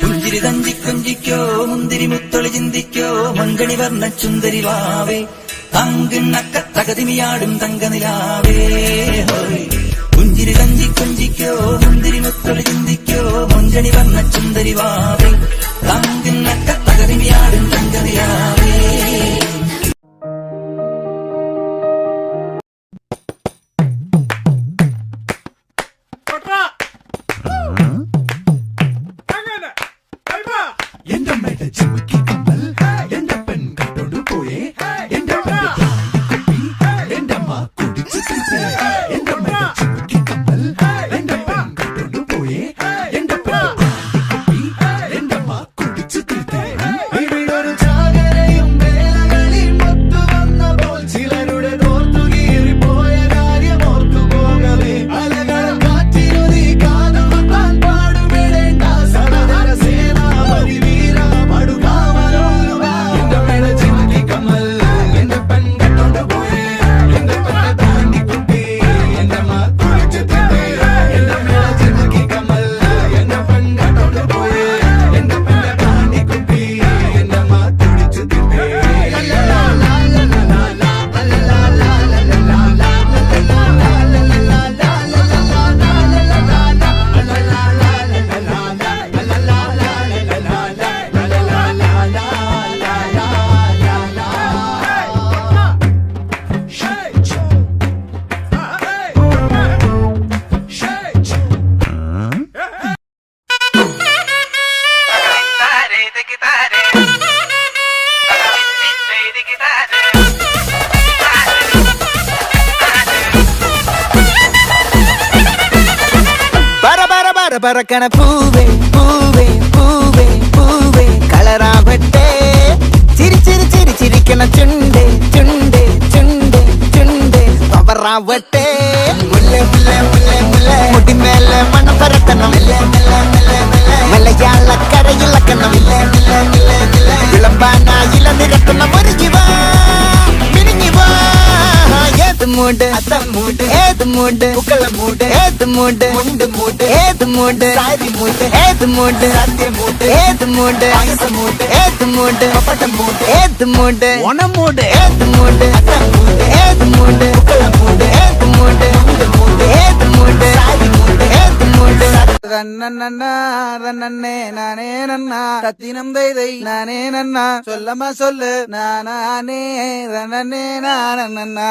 പുഞ്ചിരി തഞ്ചിക്കൊഞ്ചിക്കോ മുന്തിരി മുത്തൊളി ചിന്തിക്കോ മങ്കണി വർണ്ണ ചുന്ദരി വാവേ തങ്കിണ്ണക്ക തകതിമിയാടും തങ്കനിലാവേ പുഞ്ചിരി തഞ്ചിക്കൊഞ്ചിക്കോ മുന്തിരി മുത്തൊളി ചിന്തിക്കോ മങ്കണി വർണ്ണ ചുന്ദരി വാവേ തങ്കിണ്ണക്ക തകതിമിയാടും തങ്കനിലാവേ. பறக்கண பூவே பூவே பூவே பூவே களராவட்டே சிரி சிரி சிரி சிரிக்கண சுண்டே சுண்டே சுண்டே சுண்டே பவராவட்டே முல்லை முல்லை முல்லை முல்லை முடி மேல மண பரத்தனம் மலையாள கரையில் கண்ணம் விளம்பானா இளநிறத்தனம் முருகிவா பிரிஞ்சிவா ஏது மூடு அத்தம் மூடு ஏது மூடு புக்கல மூடு ஏது மூடு முண்டு மூடு ஏது மூடு சாரி மூடு ஏது மூடு சத்திய மூடு ஏது மூடு ஆயுச மூடு ஏது மூடு பப்பட்ட மூடு ஏது மூடு ஒன மூடு ஏது மூடு அத்தம் மூடு ஏது மூடு புக்கல மூடு ஏது மூடு முண்டு மூடு ஏது மூடு சாரி மூடு ஏது மூடு நன்னே நானே நன்னா சத்தினம் தை நானே நன்னா சொல்லமா சொல்லு நானே நன்னே நானன்னா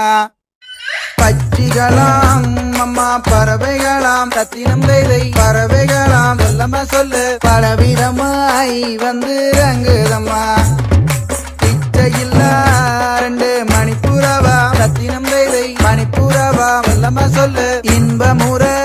பச்சிகளாம் அம்மா பறவைகளாம் சத்தினம் தை பறவைகளாம் சொல்லமா சொல்லு பலவிதமாய் வந்து ரங்குதம்மா பிச்சையில்லா 2 மணிப்புறவா சத்தினம் தை மணிப்புறவா சொல்லமா சொல்லு இன்பமுறை